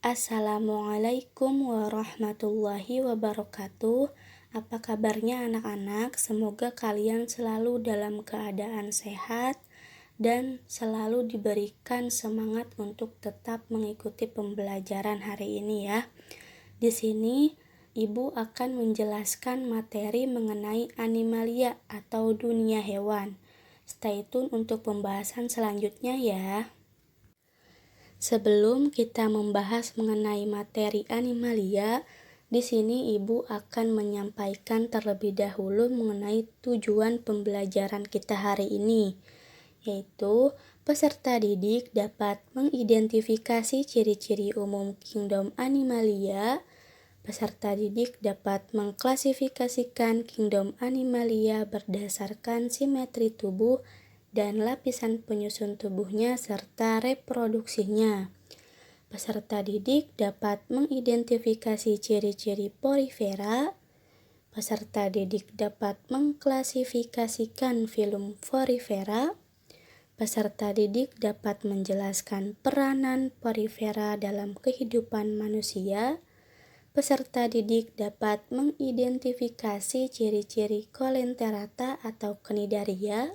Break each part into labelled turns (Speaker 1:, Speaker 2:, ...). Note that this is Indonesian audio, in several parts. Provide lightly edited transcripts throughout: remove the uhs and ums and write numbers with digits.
Speaker 1: Assalamualaikum warahmatullahi wabarakatuh. Apa kabarnya anak-anak? Semoga kalian selalu dalam keadaan sehat dan selalu diberikan semangat untuk tetap mengikuti pembelajaran hari ini ya. Di sini Ibu akan menjelaskan materi mengenai animalia atau dunia hewan. Stay tune untuk pembahasan selanjutnya ya. Sebelum kita membahas mengenai materi animalia, di sini Ibu akan menyampaikan terlebih dahulu mengenai tujuan pembelajaran kita hari ini, yaitu peserta didik dapat mengidentifikasi ciri-ciri umum kingdom animalia. Peserta didik dapat mengklasifikasikan kingdom animalia berdasarkan simetri tubuh dan lapisan penyusun tubuhnya serta reproduksinya. Peserta didik dapat mengidentifikasi ciri-ciri porifera. Peserta didik dapat mengklasifikasikan filum porifera. Peserta didik dapat menjelaskan peranan porifera dalam kehidupan manusia. Peserta didik dapat mengidentifikasi ciri-ciri coelenterata atau cnidaria.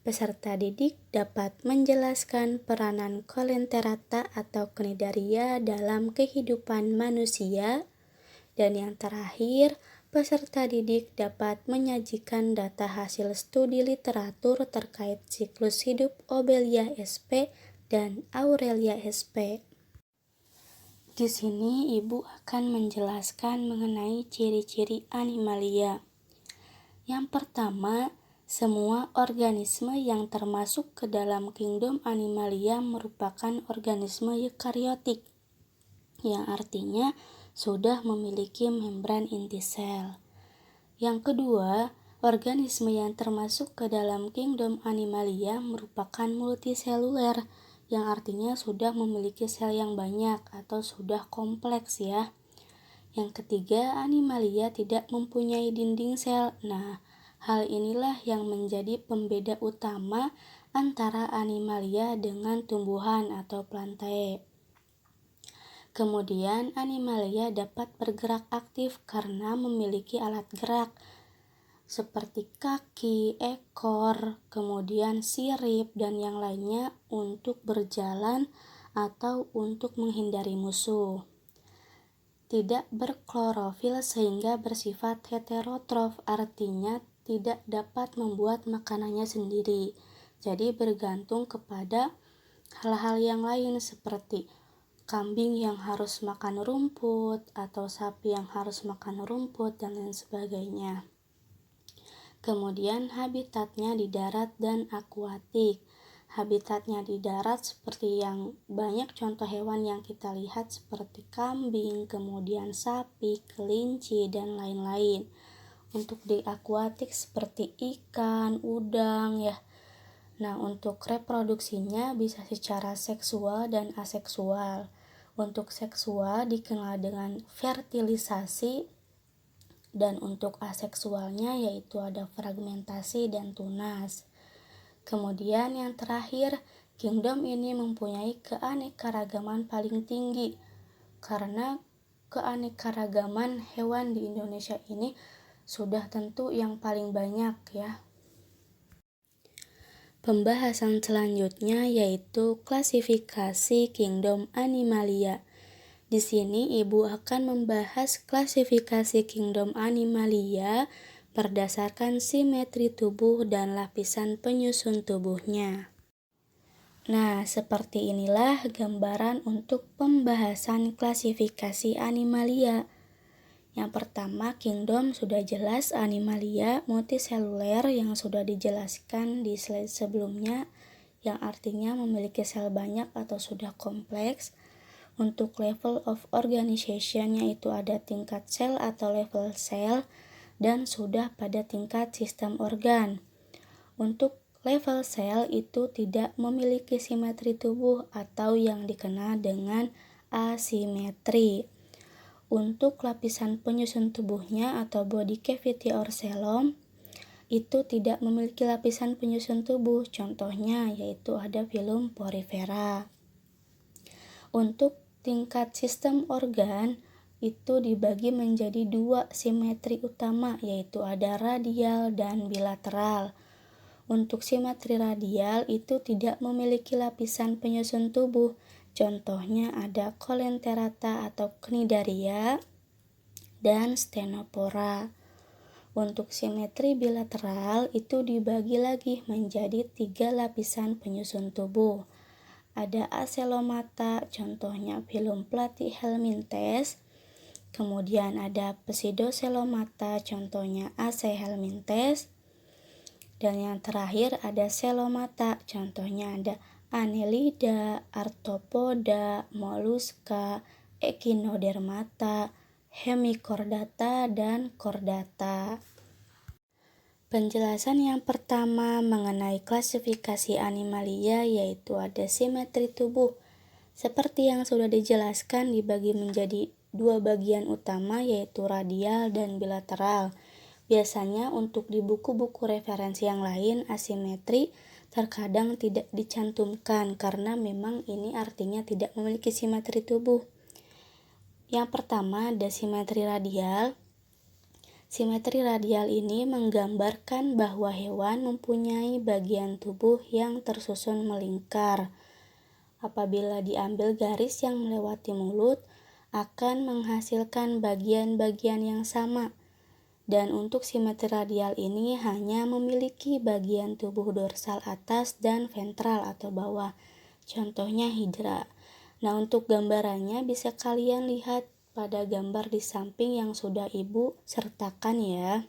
Speaker 1: Peserta didik dapat menjelaskan peranan coelenterata atau cnidaria dalam kehidupan manusia. Dan yang terakhir, peserta didik dapat menyajikan data hasil studi literatur terkait siklus hidup Obelia sp dan Aurelia sp. Di sini Ibu akan menjelaskan mengenai ciri-ciri animalia. Yang pertama, semua organisme yang termasuk ke dalam kingdom animalia merupakan organisme eukariotik, yang artinya sudah memiliki membran inti sel. Yang kedua, organisme yang termasuk ke dalam kingdom animalia merupakan multiseluler, yang artinya sudah memiliki sel yang banyak atau sudah kompleks ya. Yang ketiga, animalia tidak mempunyai dinding sel. Nah, hal inilah yang menjadi pembeda utama antara animalia dengan tumbuhan atau plantae. Kemudian, animalia dapat bergerak aktif karena memiliki alat gerak seperti kaki, ekor, kemudian sirip, dan yang lainnya untuk berjalan atau untuk menghindari musuh. Tidak berklorofil sehingga bersifat heterotrof, artinya tidak dapat membuat makanannya sendiri. Jadi bergantung kepada hal-hal yang lain seperti kambing yang harus makan rumput atau sapi yang harus makan rumput dan lain sebagainya. Kemudian habitatnya di darat dan akuatik. Habitatnya di darat seperti yang banyak contoh hewan yang kita lihat seperti kambing, kemudian sapi, kelinci, dan lain-lain. Untuk di akuatik seperti ikan, udang ya. Nah, untuk reproduksinya bisa secara seksual dan aseksual. Untuk seksual dikenal dengan fertilisasi, dan untuk aseksualnya yaitu ada fragmentasi dan tunas. Kemudian yang terakhir, kingdom ini mempunyai keanekaragaman paling tinggi karena keanekaragaman hewan di Indonesia ini sudah tentu yang paling banyak ya. Pembahasan selanjutnya yaitu klasifikasi kingdom animalia. Di sini Ibu akan membahas klasifikasi kingdom animalia berdasarkan simetri tubuh dan lapisan penyusun tubuhnya. Nah, seperti inilah gambaran untuk pembahasan klasifikasi animalia. Yang pertama, kingdom sudah jelas, animalia multiseluler yang sudah dijelaskan di slide sebelumnya, yang artinya memiliki sel banyak atau sudah kompleks. Untuk level of organization yaitu ada tingkat sel atau level sel dan sudah pada tingkat sistem organ. Untuk level sel itu tidak memiliki simetri tubuh atau yang dikenal dengan asimetri. Untuk lapisan penyusun tubuhnya atau body cavity or xylem itu tidak memiliki lapisan penyusun tubuh. Contohnya yaitu ada filum porifera. Untuk tingkat sistem organ itu dibagi menjadi dua simetri utama, yaitu ada radial dan bilateral. Untuk simetri radial itu tidak memiliki lapisan penyusun tubuh. Contohnya ada Colelenterata atau Cnidaria dan Stenopora. Untuk simetri bilateral itu dibagi lagi menjadi 3 lapisan penyusun tubuh. Ada Acelomata, contohnya Phylum Platyhelminthes. Kemudian ada Pseudocelomata, contohnya Acehelminthes. Dan yang terakhir ada Celomata, contohnya ada Annelida, Arthropoda, Mollusca, Echinodermata, Hemichordata, dan Chordata. Penjelasan yang pertama mengenai klasifikasi Animalia yaitu ada simetri tubuh. Seperti yang sudah dijelaskan dibagi menjadi dua bagian utama yaitu radial dan bilateral. Biasanya untuk di buku-buku referensi yang lain asimetri terkadang tidak dicantumkan karena memang ini artinya tidak memiliki simetri tubuh. Yang pertama ada simetri radial. Simetri radial ini menggambarkan bahwa hewan mempunyai bagian tubuh yang tersusun melingkar. Apabila diambil garis yang melewati mulut, akan menghasilkan bagian-bagian yang sama. Dan untuk simetri radial ini hanya memiliki bagian tubuh dorsal atas dan ventral atau bawah. Contohnya hidra. Nah, untuk gambarannya bisa kalian lihat pada gambar di samping yang sudah Ibu sertakan ya.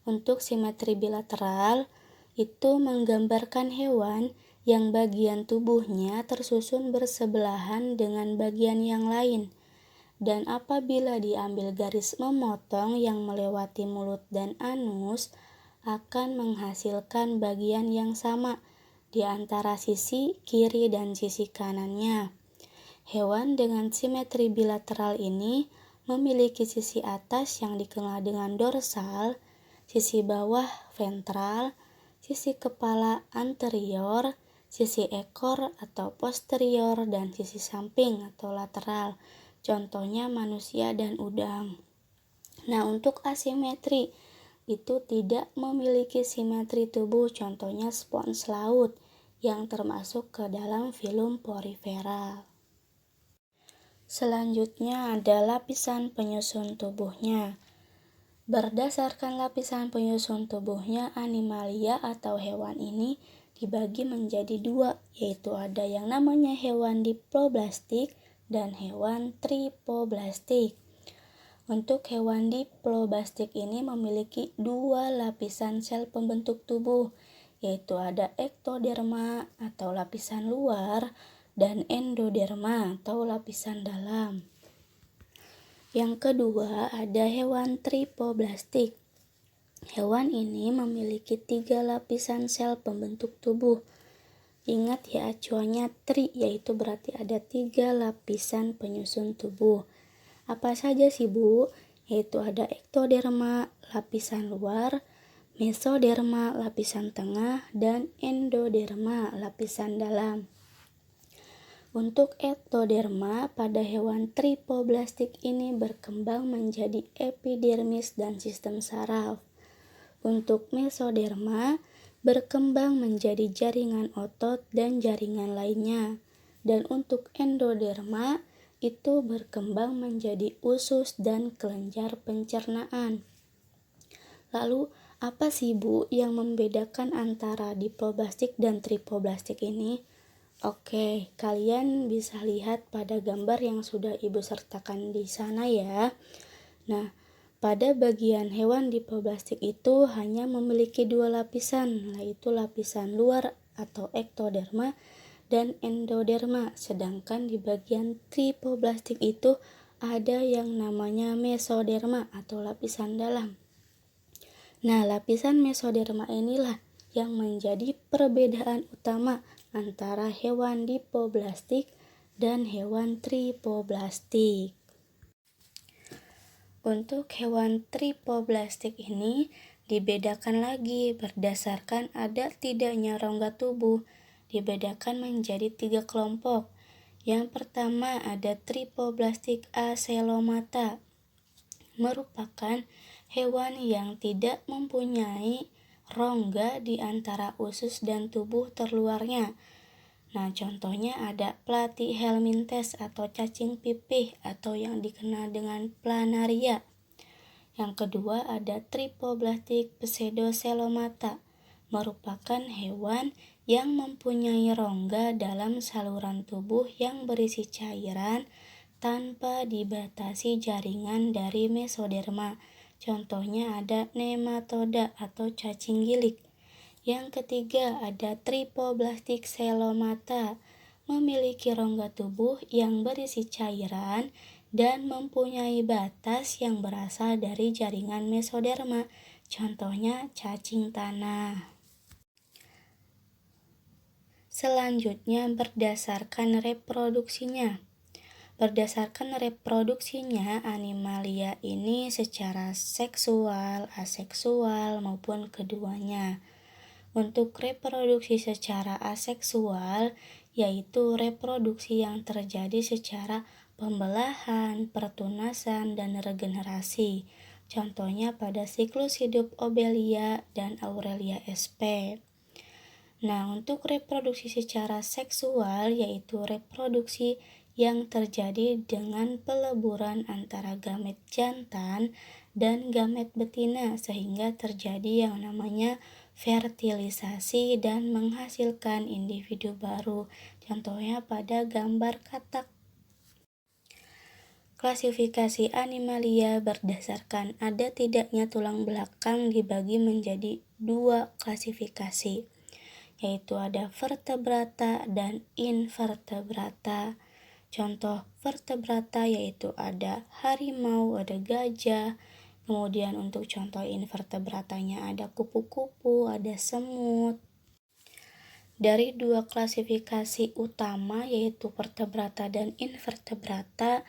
Speaker 1: Untuk simetri bilateral itu menggambarkan hewan yang bagian tubuhnya tersusun bersebelahan dengan bagian yang lain. Dan apabila diambil garis memotong yang melewati mulut dan anus, akan menghasilkan bagian yang sama di antara sisi kiri dan sisi kanannya. Hewan dengan simetri bilateral ini memiliki sisi atas yang dikenal dengan dorsal, sisi bawah ventral, sisi kepala anterior, sisi ekor atau posterior, dan sisi samping atau lateral. Contohnya manusia dan udang. Nah, untuk asimetri itu tidak memiliki simetri tubuh, contohnya spons laut yang termasuk ke dalam filum Porifera. Selanjutnya ada lapisan penyusun tubuhnya. Berdasarkan lapisan penyusun tubuhnya, Animalia atau hewan ini dibagi menjadi dua, yaitu ada yang namanya hewan diploblastik dan hewan tripoblastik. Untuk hewan diploblastik ini memiliki dua lapisan sel pembentuk tubuh, yaitu ada ektoderma atau lapisan luar dan endoderma atau lapisan dalam. Yang kedua ada hewan tripoblastik. Hewan ini memiliki 3 lapisan sel pembentuk tubuh. Ingat ya acuannya tri, yaitu berarti ada 3 lapisan penyusun tubuh. Apa saja sih Bu? Yaitu ada ektoderma, lapisan luar, mesoderma, lapisan tengah, dan endoderma, lapisan dalam. Untuk ektoderma pada hewan tripoblastik ini berkembang menjadi epidermis dan sistem saraf. Untuk mesoderma berkembang menjadi jaringan otot dan jaringan lainnya. Dan untuk endoderma itu berkembang menjadi usus dan kelenjar pencernaan. Lalu, apa sih Bu yang membedakan antara diploblastik dan tripoblastik ini? Oke, kalian bisa lihat pada gambar yang sudah Ibu sertakan di sana ya. Nah, pada bagian hewan diploblastik itu hanya memiliki 2 lapisan, yaitu lapisan luar atau ektoderma dan endoderma, sedangkan di bagian tripoblastik itu ada yang namanya mesoderma atau lapisan dalam. Nah, lapisan mesoderma inilah yang menjadi perbedaan utama antara hewan diploblastik dan hewan tripoblastik. Untuk hewan tripoblastik ini dibedakan lagi berdasarkan ada tidaknya rongga tubuh. Dibedakan menjadi 3 kelompok, Yang pertama ada Triploblastic acelomata, merupakan hewan yang tidak mempunyai rongga di antara usus dan tubuh terluarnya. Nah, contohnya ada Platyhelminthes atau cacing pipih atau yang dikenal dengan planaria. Yang kedua ada Triploblastic pseudocelomata, merupakan hewan yang mempunyai rongga dalam saluran tubuh yang berisi cairan tanpa dibatasi jaringan dari mesoderma. Contohnya ada nematoda atau cacing gilik. Yang ketiga ada Triploblastic celomata, memiliki rongga tubuh yang berisi cairan dan mempunyai batas yang berasal dari jaringan mesoderma. Contohnya cacing tanah. Selanjutnya berdasarkan reproduksinya. Berdasarkan reproduksinya, animalia ini secara seksual, aseksual, maupun keduanya. Untuk reproduksi secara aseksual, yaitu reproduksi yang terjadi secara pembelahan, pertunasan, dan regenerasi. Contohnya pada siklus hidup Obelia dan Aurelia sp. Nah, untuk reproduksi secara seksual yaitu reproduksi yang terjadi dengan peleburan antara gamet jantan dan gamet betina sehingga terjadi yang namanya fertilisasi dan menghasilkan individu baru. Contohnya pada gambar katak. Klasifikasi animalia berdasarkan ada tidaknya tulang belakang dibagi menjadi dua klasifikasi, yaitu ada vertebrata dan invertebrata. Contoh vertebrata yaitu ada harimau, ada gajah. Kemudian untuk contoh invertebratanya ada kupu-kupu, ada semut. Dari dua klasifikasi utama yaitu vertebrata dan invertebrata,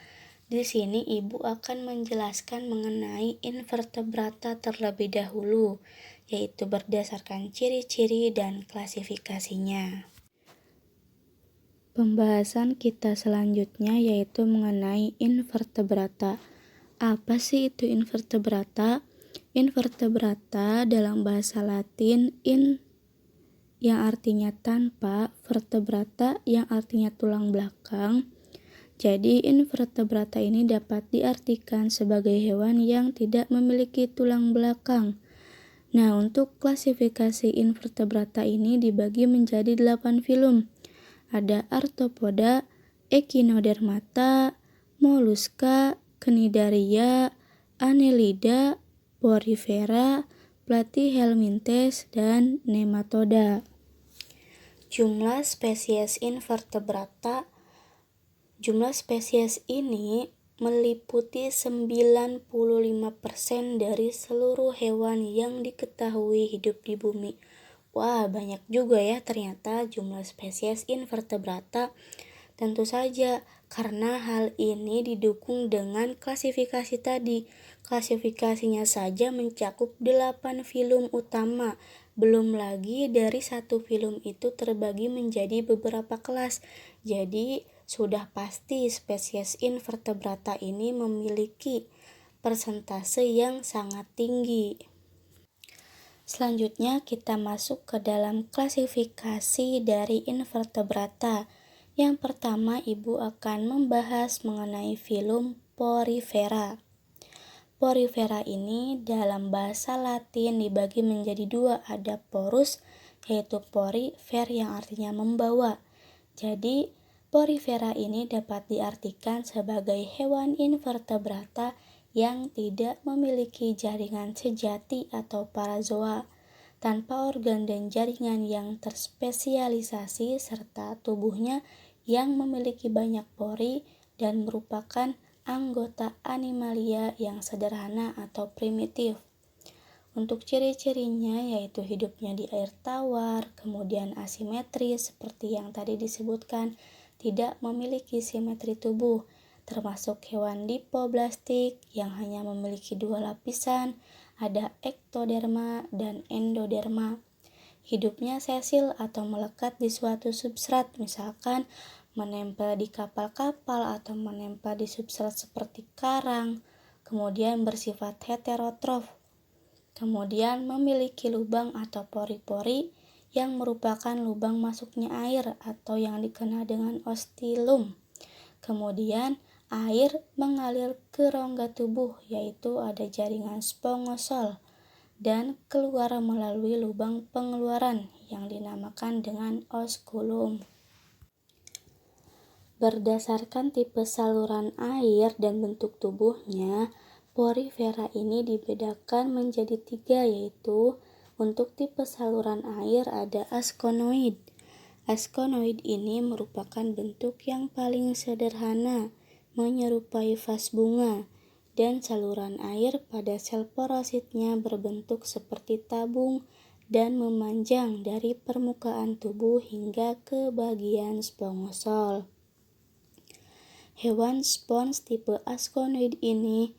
Speaker 1: di sini Ibu akan menjelaskan mengenai invertebrata terlebih dahulu, yaitu berdasarkan ciri-ciri dan klasifikasinya. Pembahasan kita selanjutnya yaitu mengenai invertebrata. Apa sih itu invertebrata? Invertebrata dalam bahasa Latin yang artinya tanpa, vertebrata yang artinya tulang belakang. Jadi invertebrata ini dapat diartikan sebagai hewan yang tidak memiliki tulang belakang. Nah, untuk klasifikasi invertebrata ini dibagi menjadi 8 filum. Ada Arthropoda, Echinodermata, Mollusca, Cnidaria, Annelida, Porifera, Platyhelminthes, dan Nematoda. Jumlah spesies invertebrata. Jumlah spesies ini meliputi 95% dari seluruh hewan yang diketahui hidup di bumi. Wah, banyak juga ya ternyata jumlah spesies invertebrata. Tentu saja, karena hal ini didukung dengan klasifikasi tadi. Klasifikasinya saja mencakup 8 filum utama. Belum lagi dari satu filum itu terbagi menjadi beberapa kelas. Jadi, sudah pasti spesies invertebrata ini memiliki persentase yang sangat tinggi. Selanjutnya kita masuk ke dalam klasifikasi dari invertebrata. Yang pertama Ibu akan membahas mengenai filum Porifera. Porifera ini dalam bahasa Latin dibagi menjadi dua, ada porus yaitu pori, ver yang artinya membawa. Jadi Porifera ini dapat diartikan sebagai hewan invertebrata yang tidak memiliki jaringan sejati atau parazoa, tanpa organ dan jaringan yang terspesialisasi serta tubuhnya yang memiliki banyak pori dan merupakan anggota animalia yang sederhana atau primitif. Untuk ciri-cirinya yaitu hidupnya di air tawar, kemudian asimetris seperti yang tadi disebutkan, tidak memiliki simetri tubuh, termasuk hewan dipoblastik yang hanya memiliki dua lapisan, ada ektoderma dan endoderma. Hidupnya sesil atau melekat di suatu substrat, misalkan menempel di kapal-kapal atau menempel di substrat seperti karang, kemudian bersifat heterotrof, kemudian memiliki lubang atau pori-pori yang merupakan lubang masuknya air atau yang dikenal dengan ostilum. Kemudian air mengalir ke rongga tubuh, yaitu ada jaringan spongosol, dan keluar melalui lubang pengeluaran yang dinamakan dengan osculum. Berdasarkan tipe saluran air dan bentuk tubuhnya, porifera ini dibedakan menjadi 3, yaitu untuk tipe saluran air ada askonoid. Askonoid ini merupakan bentuk yang paling sederhana, menyerupai vas bunga, dan saluran air pada sel porositnya berbentuk seperti tabung dan memanjang dari permukaan tubuh hingga ke bagian spongosol. Hewan spons tipe askonoid ini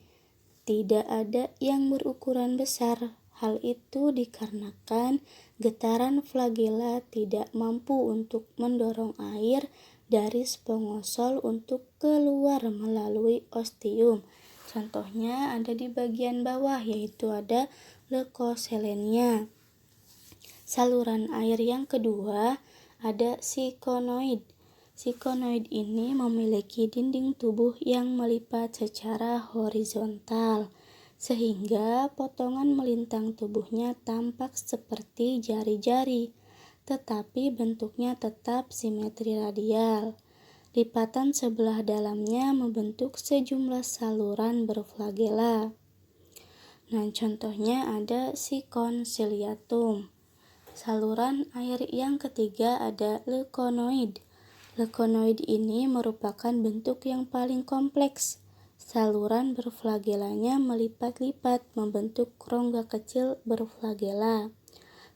Speaker 1: tidak ada yang berukuran besar. Hal itu dikarenakan getaran flagela tidak mampu untuk mendorong air dari spongosol untuk keluar melalui ostium. Contohnya ada di bagian bawah, yaitu ada leukoselenia. Saluran air yang kedua ada sikonoid. Sikonoid ini memiliki dinding tubuh yang melipat secara horizontal, sehingga potongan melintang tubuhnya tampak seperti jari-jari, tetapi bentuknya tetap simetri radial. Lipatan sebelah dalamnya membentuk sejumlah saluran berflagela. Nah, contohnya ada sikon ciliatum. Saluran air yang ketiga ada leukonoid. Leukonoid ini merupakan bentuk yang paling kompleks. Saluran berflagelanya melipat-lipat membentuk rongga kecil berflagela.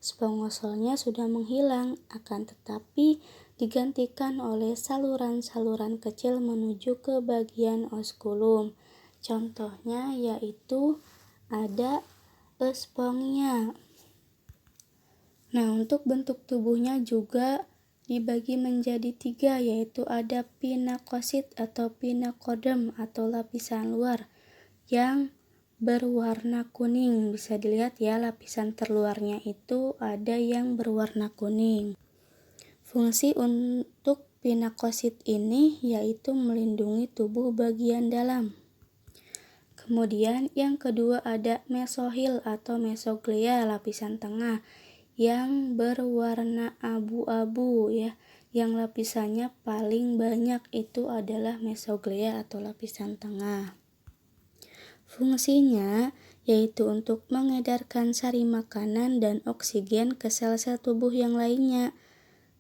Speaker 1: Spongosolnya sudah menghilang, akan tetapi digantikan oleh saluran-saluran kecil menuju ke bagian osculum. Contohnya yaitu ada Euspongia. Nah, untuk bentuk tubuhnya juga dibagi menjadi 3, yaitu ada pinakosit atau pinakoderm atau lapisan luar yang berwarna kuning. Bisa dilihat ya, lapisan terluarnya itu ada yang berwarna kuning. Fungsi untuk pinakosit ini yaitu melindungi tubuh bagian dalam. Kemudian yang kedua ada mesohil atau mesoglea, lapisan tengah yang berwarna abu-abu ya, yang lapisannya paling banyak itu adalah mesoglea atau lapisan tengah. Fungsinya yaitu untuk mengedarkan sari makanan dan oksigen ke sel-sel tubuh yang lainnya,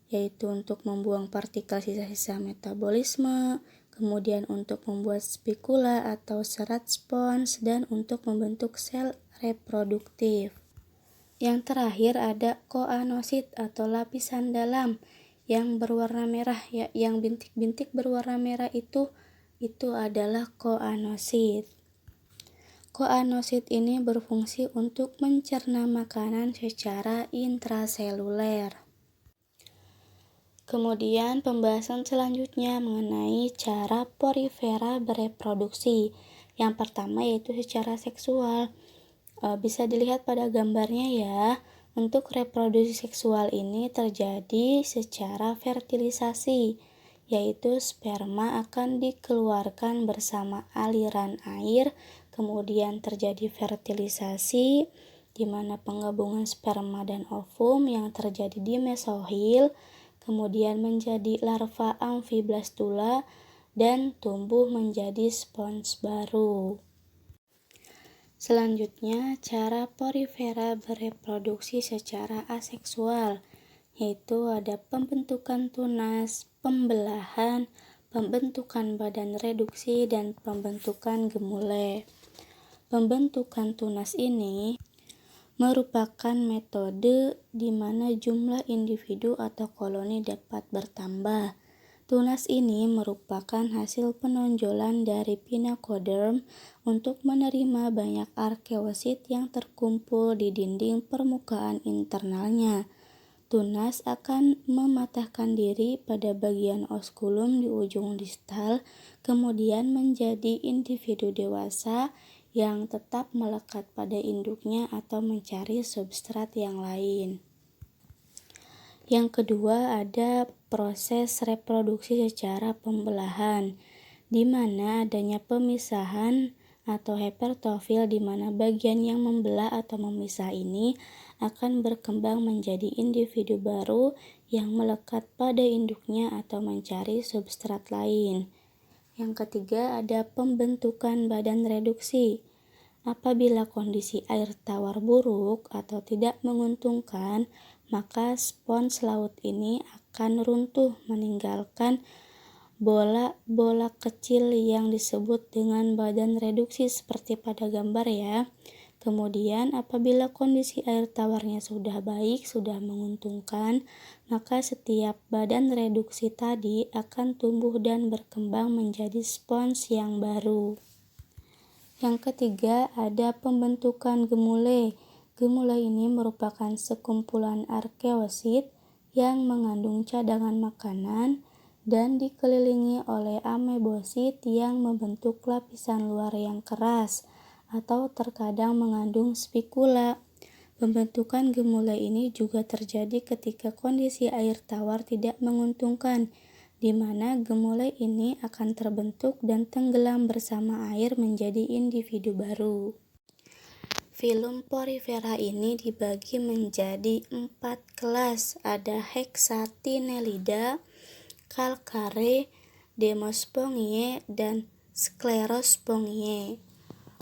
Speaker 1: yaitu untuk membuang partikel sisa-sisa metabolisme, kemudian untuk membuat spikula atau serat spons, dan untuk membentuk sel reproduktif. Yang terakhir ada koanosit atau lapisan dalam yang berwarna merah ya, yang bintik-bintik berwarna merah itu adalah koanosit. Koanosit ini berfungsi untuk mencerna makanan secara intraseluler. Kemudian pembahasan selanjutnya mengenai cara porifera bereproduksi. Yang pertama yaitu secara seksual. Bisa dilihat pada gambarnya ya, untuk reproduksi seksual ini terjadi secara fertilisasi, yaitu sperma akan dikeluarkan bersama aliran air, kemudian terjadi fertilisasi, di mana penggabungan sperma dan ovum yang terjadi di mesohil, kemudian menjadi larva amfiblastula, dan tumbuh menjadi spons baru. Selanjutnya, cara porifera bereproduksi secara aseksual, yaitu ada pembentukan tunas, pembelahan, pembentukan badan reduksi, dan pembentukan gemule. Pembentukan tunas ini merupakan metode di mana jumlah individu atau koloni dapat bertambah. Tunas ini merupakan hasil penonjolan dari pinakoderm untuk menerima banyak arkeosit yang terkumpul di dinding permukaan internalnya. tunas akan mematahkan diri pada bagian oskulum di ujung distal, kemudian menjadi individu dewasa yang tetap melekat pada induknya atau mencari substrat yang lain. Yang kedua, ada proses reproduksi secara pembelahan, di mana adanya pemisahan atau hipertofil, di mana bagian yang membelah atau memisah ini akan berkembang menjadi individu baru yang melekat pada induknya atau mencari substrat lain. Yang ketiga, ada pembentukan badan reduksi. Apabila kondisi air tawar buruk atau tidak menguntungkan, maka spons laut ini akan runtuh meninggalkan bola-bola kecil yang disebut dengan badan reduksi seperti pada gambar ya. Kemudian apabila kondisi air tawarnya sudah baik, sudah menguntungkan, maka setiap badan reduksi tadi akan tumbuh dan berkembang menjadi spons yang baru. Yang ketiga, ada pembentukan gemule. Gemule ini merupakan sekumpulan arkeosit yang mengandung cadangan makanan dan dikelilingi oleh amebosit yang membentuk lapisan luar yang keras atau terkadang mengandung spikula. Pembentukan gemule ini juga terjadi ketika kondisi air tawar tidak menguntungkan, di mana gemule ini akan terbentuk dan tenggelam bersama air menjadi individu baru. Filum Porifera ini dibagi menjadi 4 kelas, ada Hexatinellida, Calcare, Demospongie, dan Sclerospongie.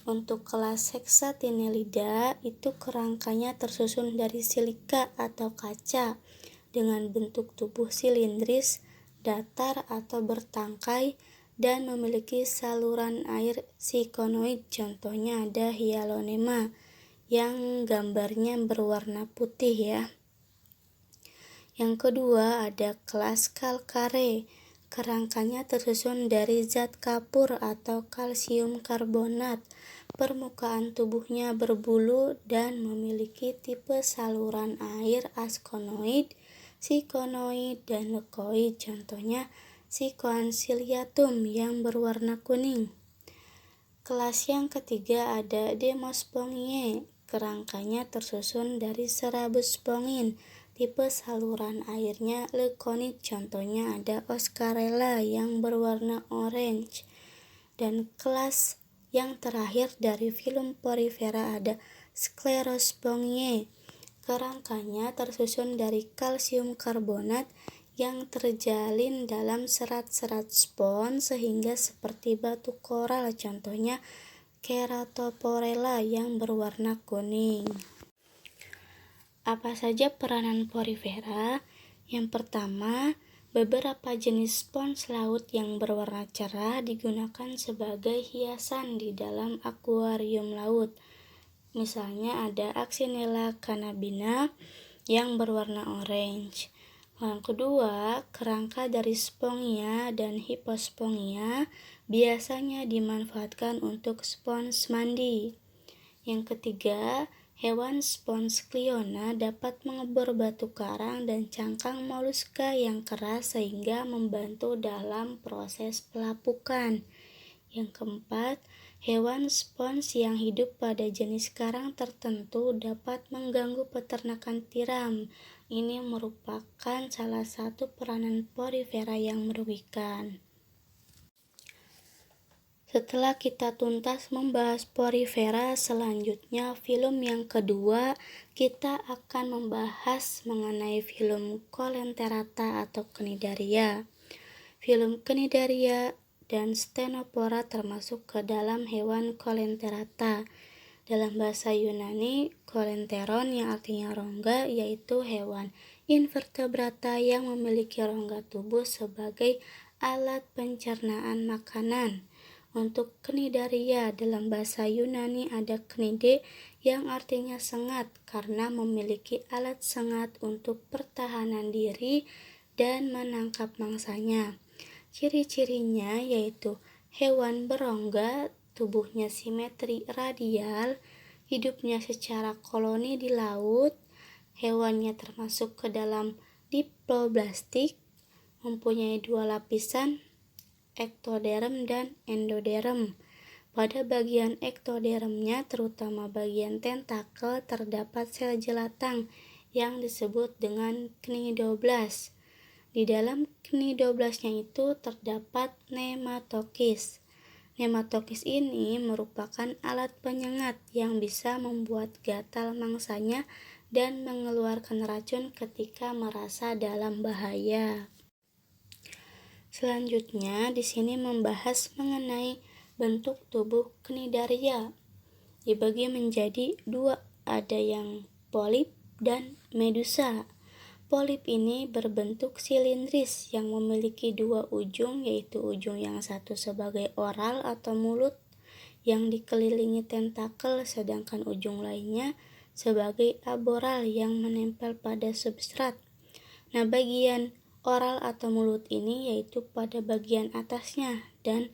Speaker 1: Untuk kelas Hexatinellida itu kerangkanya tersusun dari silika atau kaca dengan bentuk tubuh silindris, datar atau bertangkai, dan memiliki saluran air sikonoid. Contohnya ada Hyalonema yang gambarnya berwarna putih ya. Yang kedua ada kelas Calcare. Kerangkanya tersusun dari zat kapur atau kalsium karbonat. Permukaan tubuhnya berbulu dan memiliki tipe saluran air askonoid, sikonoid, dan leukoid. Contohnya Sikoanciliatum yang berwarna kuning. Kelas yang ketiga ada Demospongie. Kerangkanya tersusun dari serabut spongin. Tipe saluran airnya leukonid. Contohnya ada Oscarella yang berwarna orange. Dan kelas yang terakhir dari filum Porifera ada Sclerospongie. Kerangkanya tersusun dari kalsium karbonat yang terjalin dalam serat-serat spons sehingga seperti batu koral. Contohnya Keratoporella yang berwarna kuning. Apa saja peranan porifera? Yang pertama, beberapa jenis spons laut yang berwarna cerah digunakan sebagai hiasan di dalam akuarium laut. Misalnya ada Axinella cannabina yang berwarna orange. Yang kedua, kerangka dari Spongia dan Hippospongia biasanya dimanfaatkan untuk spons mandi. Yang ketiga, hewan spons Cliona dapat mengebor batu karang dan cangkang moluska yang keras sehingga membantu dalam proses pelapukan. Yang keempat, hewan spons yang hidup pada jenis karang tertentu dapat mengganggu peternakan tiram. Ini merupakan salah satu peranan porifera yang merugikan. Setelah kita tuntas membahas porifera, selanjutnya filum yang kedua kita akan membahas mengenai filum Coelenterata atau Cnidaria. Filum Cnidaria dan Stenopora termasuk ke dalam hewan Coelenterata. Dalam bahasa Yunani, Coelenteron yang artinya rongga yaitu hewan invertebrata yang memiliki rongga tubuh sebagai alat pencernaan makanan. Untuk Cnidaria dalam bahasa Yunani ada knide yang artinya sengat karena memiliki alat sengat untuk pertahanan diri dan menangkap mangsanya. Ciri-cirinya yaitu hewan berongga, tubuhnya simetri radial, hidupnya secara koloni di laut, Hewannya termasuk ke dalam diploblastik, mempunyai dua lapisan, ektoderm dan endoderm. Pada bagian ektodermnya, terutama bagian tentakel, terdapat sel jelatang yang disebut dengan cnidoblast. Di dalam cnidoblasnya itu terdapat nematokis. Nematokis ini merupakan alat penyengat yang bisa membuat gatal mangsanya dan mengeluarkan racun ketika merasa dalam bahaya. Selanjutnya, di sini membahas mengenai bentuk tubuh cnidaria. Dibagi menjadi dua, ada yang polip dan medusa. Polip ini berbentuk silindris yang memiliki dua ujung, yaitu ujung yang satu sebagai oral atau mulut yang dikelilingi tentakel, sedangkan ujung lainnya sebagai aboral yang menempel pada substrat. Nah, bagian oral atau mulut ini yaitu pada bagian atasnya, dan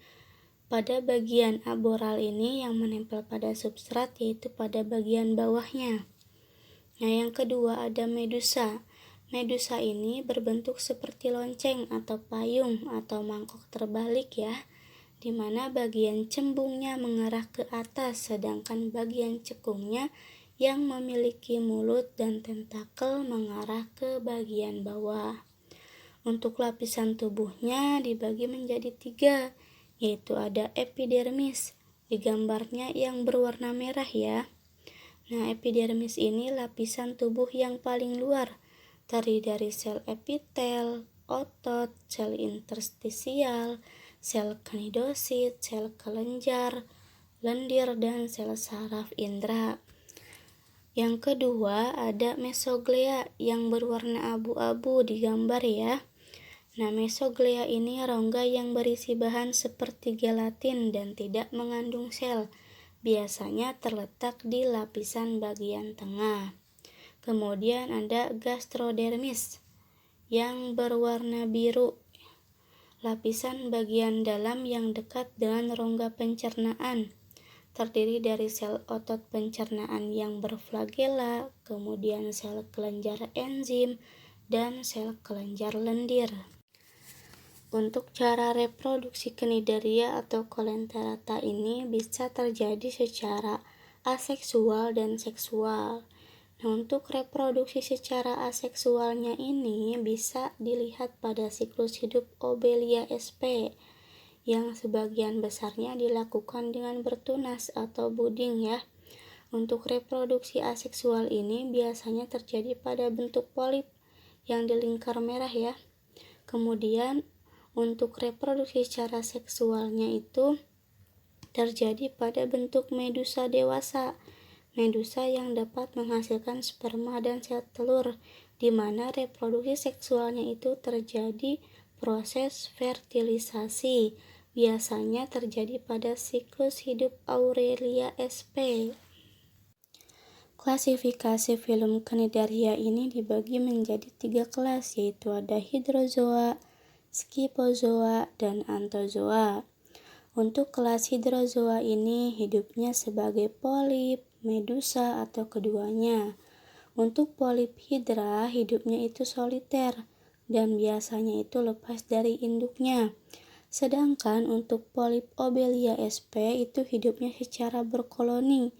Speaker 1: pada bagian aboral ini yang menempel pada substrat yaitu pada bagian bawahnya. Nah, yang kedua ada medusa. Medusa ini berbentuk seperti lonceng atau payung atau mangkok terbalik ya, di mana bagian cembungnya mengarah ke atas, sedangkan bagian cekungnya yang memiliki mulut dan tentakel mengarah ke bagian bawah. Untuk lapisan tubuhnya dibagi menjadi 3, yaitu ada epidermis, di gambarnya yang berwarna merah ya. Nah, epidermis ini lapisan tubuh yang paling luar, terdiri dari sel epitel, otot, sel interstisial, sel knidosit, sel kelenjar, lendir, dan sel saraf indera. Yang kedua ada mesoglea yang berwarna abu-abu di gambar ya. Nah, mesoglea ini rongga yang berisi bahan seperti gelatin dan tidak mengandung sel. Biasanya terletak di lapisan bagian tengah. Kemudian ada gastrodermis yang berwarna biru. Lapisan bagian dalam yang dekat dengan rongga pencernaan. Terdiri dari sel otot pencernaan yang berflagela, kemudian sel kelenjar enzim, dan sel kelenjar lendir. Untuk cara reproduksi cnidaria atau coelenterata ini bisa terjadi secara aseksual dan seksual. Nah, untuk reproduksi secara aseksualnya ini bisa dilihat pada siklus hidup Obelia sp yang sebagian besarnya dilakukan dengan bertunas atau buding ya. Untuk reproduksi aseksual ini biasanya terjadi pada bentuk polip yang di lingkar merah ya. Kemudian untuk reproduksi secara seksualnya itu terjadi pada bentuk medusa dewasa. Medusa yang dapat menghasilkan sperma dan sel telur, di mana reproduksi seksualnya itu terjadi proses fertilisasi. Biasanya terjadi pada siklus hidup Aurelia sp. Klasifikasi filum cnidaria ini dibagi menjadi 3 kelas, yaitu ada hydrozoa, scyphozoa, dan anthozoa. Untuk kelas hydrozoa ini hidupnya sebagai polip, medusa, atau keduanya. Untuk polip hidra hidupnya itu soliter dan biasanya itu lepas dari induknya. Sedangkan untuk polip Obelia sp itu hidupnya secara berkoloni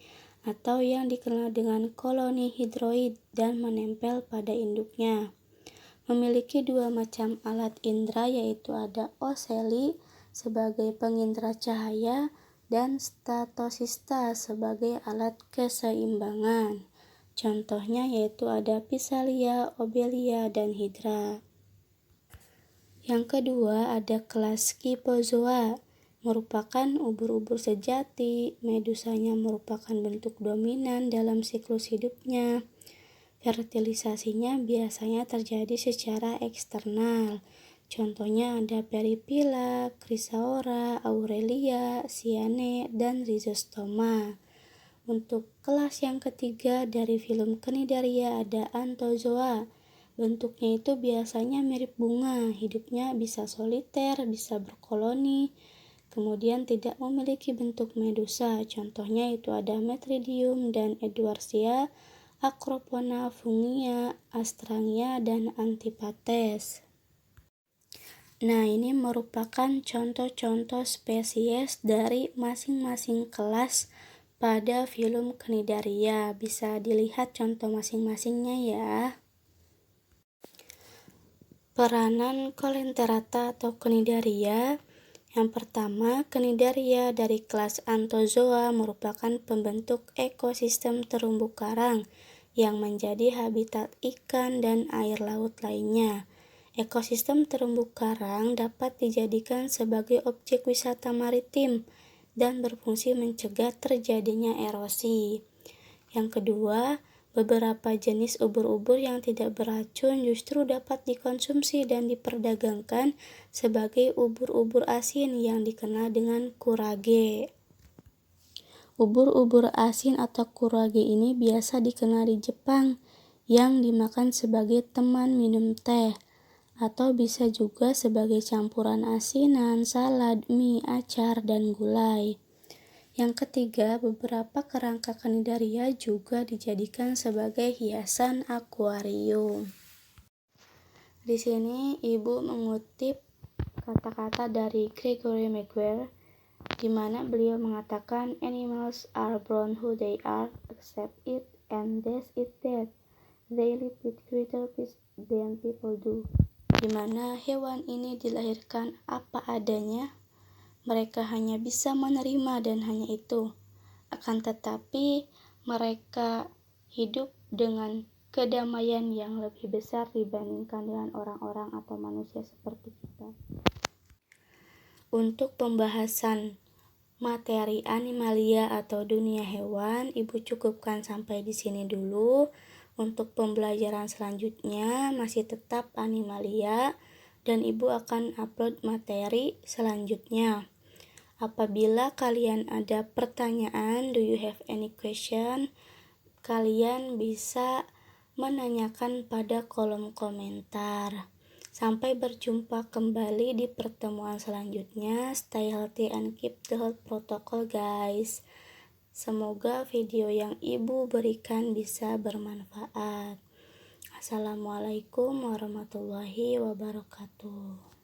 Speaker 1: atau yang dikenal dengan koloni hidroid dan menempel pada induknya. Memiliki 2 macam alat indera, yaitu ada oceli sebagai pengindera cahaya dan statosista sebagai alat keseimbangan. Contohnya yaitu ada Physalia, Obelia, dan Hydra. Yang kedua ada kelas Scyphozoa, merupakan ubur-ubur sejati. Medusanya merupakan bentuk dominan dalam siklus hidupnya. Fertilisasinya biasanya terjadi secara eksternal. Contohnya ada Periphylla, Chrysaora, Aurelia, Cyane, dan Rhizostoma. Untuk kelas yang ketiga dari filum cnidaria ada Anthozoa. Bentuknya itu biasanya mirip bunga, hidupnya bisa soliter, bisa berkoloni, kemudian tidak memiliki bentuk medusa. Contohnya itu ada Metridium dan Edwardsia, Acropona fungia, Astrangia, dan Antiphates. Nah, ini merupakan contoh-contoh spesies dari masing-masing kelas pada filum Cnidaria. Bisa dilihat contoh masing-masingnya ya. Peranan Colelenterata atau Cnidaria. Yang pertama, Cnidaria dari kelas Anthozoa merupakan pembentuk ekosistem terumbu karang yang menjadi habitat ikan dan air laut lainnya. Ekosistem terumbu karang dapat dijadikan sebagai objek wisata maritim dan berfungsi mencegah terjadinya erosi. Yang kedua, beberapa jenis ubur-ubur yang tidak beracun justru dapat dikonsumsi dan diperdagangkan sebagai ubur-ubur asin yang dikenal dengan kurage. Ubur-ubur asin atau kurage ini biasa dikenal di Jepang yang dimakan sebagai teman minum teh, atau bisa juga sebagai campuran asinan, salad, mie, acar, dan gulai. Yang ketiga, beberapa kerangka Cnidaria juga dijadikan sebagai hiasan akuarium. Di sini Ibu mengutip kata-kata dari Gregory Maguire, di mana beliau mengatakan animals are born who they are, accept it, and that's it that. They live with greater peace than people do. Di mana hewan ini dilahirkan apa adanya, mereka hanya bisa menerima dan hanya itu. Akan tetapi mereka hidup dengan kedamaian yang lebih besar dibandingkan dengan orang-orang atau manusia seperti kita. Untuk pembahasan materi animalia atau dunia hewan, Ibu cukupkan sampai di sini dulu. Untuk pembelajaran selanjutnya masih tetap animalia dan Ibu akan upload materi selanjutnya. Apabila kalian ada pertanyaan, do you have any question? Kalian bisa menanyakan pada kolom komentar. Sampai berjumpa kembali di pertemuan selanjutnya. Stay healthy and keep the health protocol, guys. Semoga video yang Ibu berikan bisa bermanfaat. Assalamualaikum warahmatullahi wabarakatuh.